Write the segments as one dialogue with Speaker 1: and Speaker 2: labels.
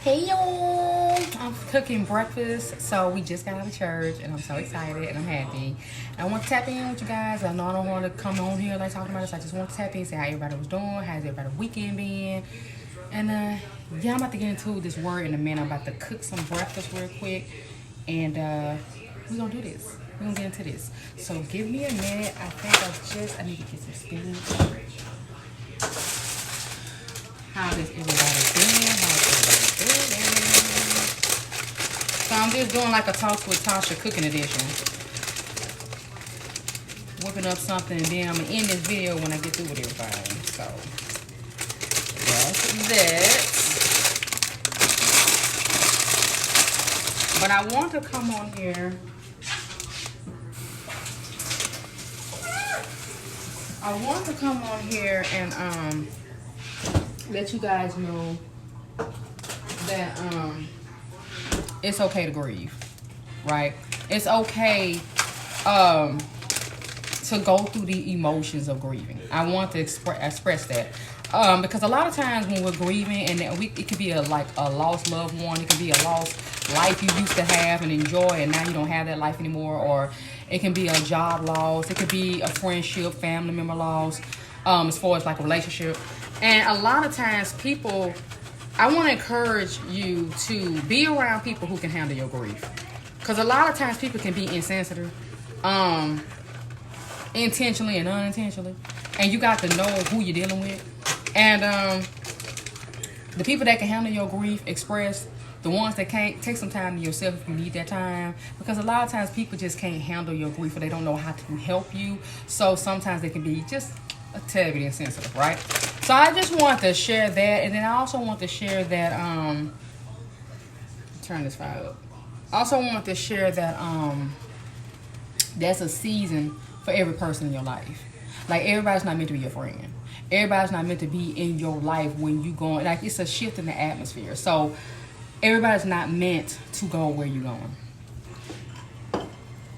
Speaker 1: Hey y'all, I'm cooking breakfast. So we just got out of church and I'm so excited and I'm happy. And I want to tap in with you guys. I know I don't want to come on here like talking about this. I just want to tap in, say how everybody was doing, how's everybody's weekend been. And yeah, I'm about to get into this word in a minute. I'm about to cook some breakfast real quick. And we're gonna do this. We're gonna get into this. So give me a minute. I need to get some steam. How is everybody doing? So I'm just doing like a Talks with Tosha cooking edition. Whipping up something, and then I'm gonna end this video when I get through with everybody. So that's that. But I want to come on here. And let you guys know that it's okay to grieve, right? It's okay to go through the emotions of grieving. I want to express that because a lot of times when we're grieving, and it could be a lost loved one, it could be a lost life you used to have and enjoy, and now you don't have that life anymore, or it can be a job loss, it could be a friendship, family member loss, as far as like a relationship. And a lot of times people, I want to encourage you to be around people who can handle your grief. Because a lot of times people can be insensitive, intentionally and unintentionally. And you got to know who you're dealing with. And the people that can handle your grief, express, the ones that can't, take some time to yourself if you need that time. Because a lot of times people just can't handle your grief, or they don't know how to help you. So sometimes they can be just a tad bit insensitive, right? So I just want to share that, and then I also want to share that turn this fire up. I also want to share that that's a season for every person in your life. Like, everybody's not meant to be your friend. Everybody's not meant to be in your life when you going, like, it's a shift in the atmosphere. So everybody's not meant to go where you're going.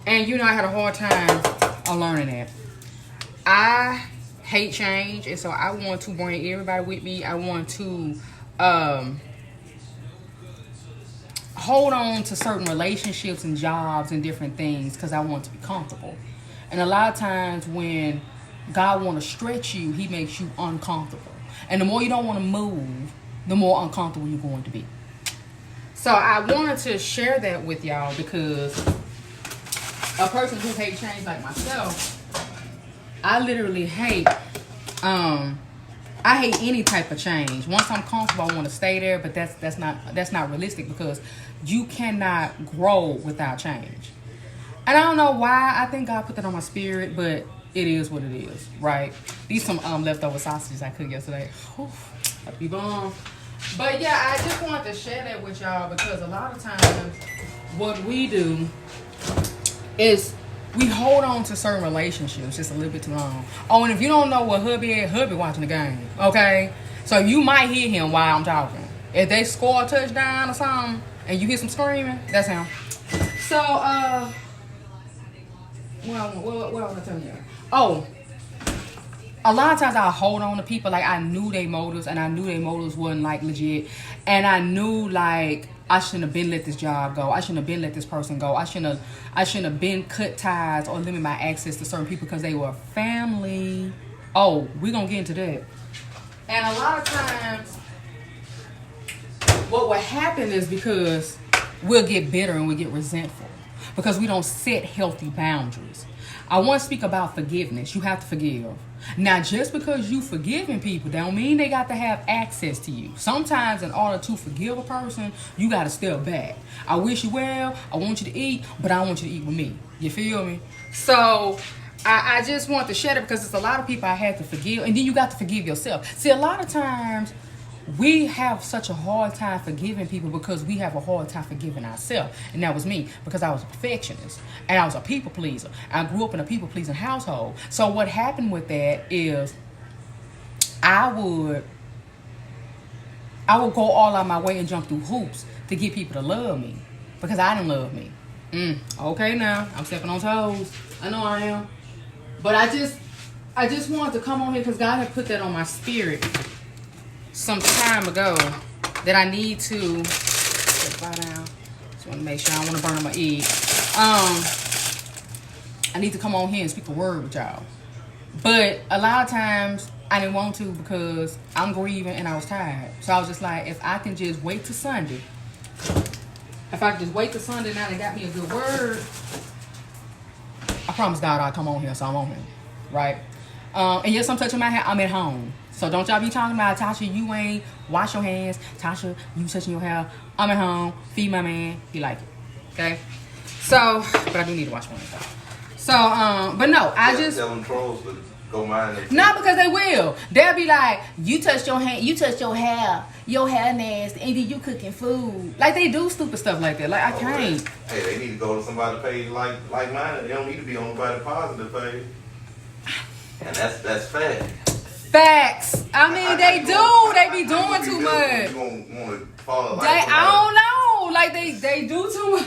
Speaker 1: And you know, I had a hard time on learning that. I hate change, and so I want to bring everybody with me. I want to hold on to certain relationships and jobs and different things because I want to be comfortable. And a lot of times when God want to stretch you, he makes you uncomfortable. And the more you don't want to move, the more uncomfortable you're going to be. So I wanted to share that with y'all because a person who hates change like myself, I literally hate I hate any type of change. Once I'm comfortable, I want to stay there, but that's not realistic because you cannot grow without change. And I don't know why. I think God put that on my spirit, but it is what it is, right? These some leftover sausages I cooked yesterday. Oof, that'd be bomb. But yeah, I just wanted to share that with y'all because a lot of times what we do is we hold on to certain relationships just a little bit too long. Oh, and if you don't know what hubby watching the game, okay? So you might hear him while I'm talking. If they score a touchdown or something and you hear some screaming, that's him. So, what I want to tell you? Oh, a lot of times I hold on to people like I knew their motives, and I knew their motives wasn't like legit, and I knew like I shouldn't have been let this job go. I shouldn't have been let this person go. I shouldn't have been cut ties or limit my access to certain people because they were family. Oh, we're gonna get into that. And a lot of times, what will happen is because we'll get bitter and we'll get resentful because we don't set healthy boundaries. I want to speak about forgiveness. You have to forgive. Now, just because you forgiving people don't mean they got to have access to you. Sometimes in order to forgive a person, you got to step back. I wish you well. I want you to eat, but I don't want you to eat with me. You feel me? So I just want to share it because it's a lot of people I had to forgive. And then you got to forgive yourself. See, a lot of times we have such a hard time forgiving people because we have a hard time forgiving ourselves. And that was me because I was a perfectionist and I was a people pleaser. I grew up in a people pleasing household. So what happened with that is I would go all out my way and jump through hoops to get people to love me because I didn't love me. Okay, now I'm stepping on toes. I know I am. But I just wanted to come on here because God had put that on my spirit some time ago that I need to fly down. Just want to make sure I don't want to burn my egg. I need to come on here and speak a word with y'all. But a lot of times I didn't want to because I'm grieving and I was tired. So I was just like, if I can just wait till Sunday. If I can just wait till Sunday now they got me a good word, I promise God I'll come on here, so I'm on here. Right? And yes, I'm touching my hair. I'm at home. So don't y'all be talking about, Tasha, you ain't wash your hands. Tasha, you touching your hair. I'm at home. Feed my man. He like it. Okay? So, but I do need to wash my hands though. So, but no, I just
Speaker 2: tell them trolls to go mind it.
Speaker 1: Not because they will. They'll be like, you touched your hand, you touched your hair nasty, and then you cooking food. Like they do stupid stuff like that. Like I can't.
Speaker 2: Hey, they need to go to somebody's page like mine. They don't need to be on nobody's positive page. And that's fact.
Speaker 1: Facts. I mean, they do. They be doing too much.
Speaker 2: You gonna want to follow like
Speaker 1: I don't know. Like they do too much.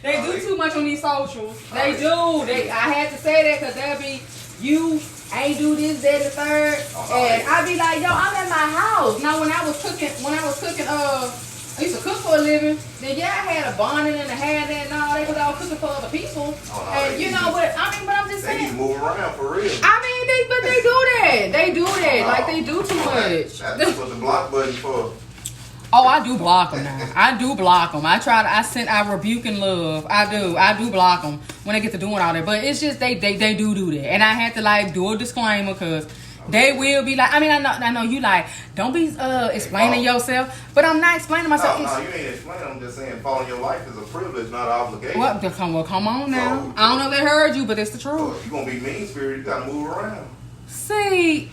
Speaker 1: They do too much on these socials. They do. I had to say that because they'll be, you ain't do this, that, and the third. And I be like, yo, I'm at my house. Now when I was cooking, I used to cook for a living. Then I had a bonnet and a hat and all that because I was cooking for other people. And you know, but I'm just saying.
Speaker 2: They need to move around for real.
Speaker 1: I mean, but they do that. They do that. Like they do too much.
Speaker 2: That's what the block button for.
Speaker 1: Oh, I do block them now. I do block them. I rebuke and love. I do block them when they get to doing all that. But it's just they do that. And I had to like do a disclaimer because they will be like, I mean, I know you like, don't be explaining yourself. But I'm not explaining myself.
Speaker 2: No, you ain't explaining. I'm just saying following your life is a privilege, not an obligation.
Speaker 1: Well, come on now. So, I don't know if they heard you, but it's the truth.
Speaker 2: So if you're going to be mean-spirited, you got to move around.
Speaker 1: See...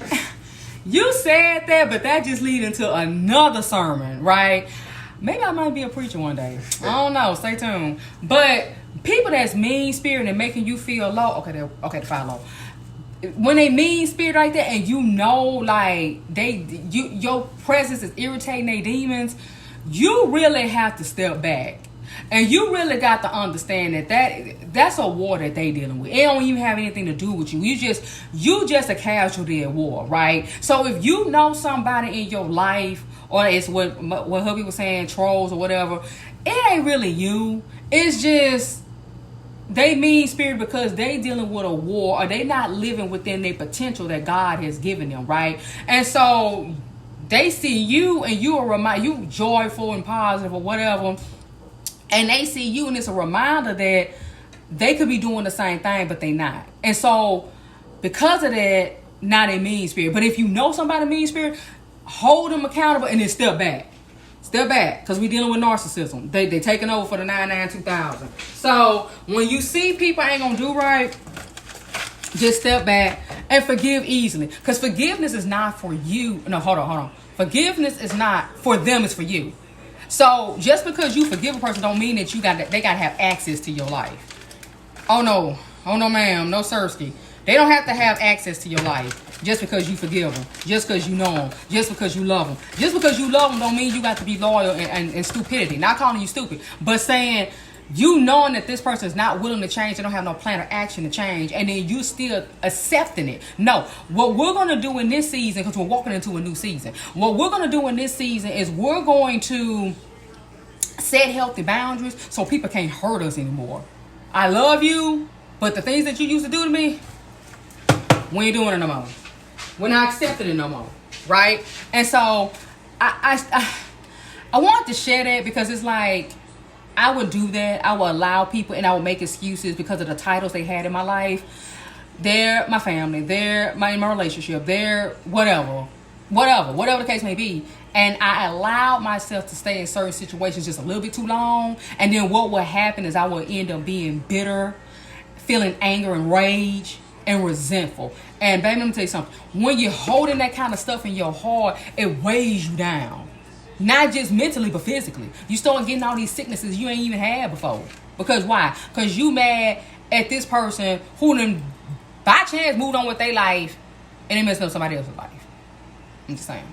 Speaker 1: You said that, but that just leads into another sermon, right? Maybe I might be a preacher one day. I don't know. Stay tuned. But people that's mean-spirited and making you feel low, okay, to follow. When they mean-spirited like that, and you know, like your presence is irritating their demons, you really have to step back. And you really got to understand that's a war that they dealing with. It don't even have anything to do with you. You just a casualty at war, right? So if you know somebody in your life, or it's what hubby was saying, trolls or whatever, it ain't really you. It's just they mean spirit because they dealing with a war, or they not living within their potential that God has given them, right? And so they see you and you joyful and positive or whatever. And they see you, and it's a reminder that they could be doing the same thing, but they not. And so, because of that, now they mean spirit. But if you know somebody mean spirit, hold them accountable and then step back. Step back, because we dealing with narcissism. They taking over for the 99-2000. So, when you see people ain't going to do right, just step back and forgive easily. Because forgiveness is not for you. No, hold on. Forgiveness is not for them, it's for you. So just because you forgive a person don't mean that they gotta have access to your life. Oh no, ma'am, no sirski. They don't have to have access to your life just because you forgive them, just because you know them, just because you love them. Just because you love them don't mean you got to be loyal and stupidity. Not calling you stupid, but saying you knowing that this person is not willing to change, they don't have no plan or action to change, and then you still accepting it. No, what we're going to do in this season, because we're walking into a new season, what we're going to do in this season is we're going to set healthy boundaries so people can't hurt us anymore. I love you, but the things that you used to do to me, we ain't doing it no more. We're not accepting it no more, right? And so I want to share that because it's like, I would do that. I would allow people, and I would make excuses because of the titles they had in my life. They're my family. They're my relationship. They're whatever the case may be. And I allowed myself to stay in certain situations just a little bit too long. And then what would happen is I would end up being bitter, feeling anger and rage and resentful. And baby, let me tell you something. When you're holding that kind of stuff in your heart, it weighs you down. Not just mentally, but physically. You start getting all these sicknesses you ain't even had before. Because why? Because you mad at this person who then by chance moved on with their life and they messed up somebody else's life. I'm just saying.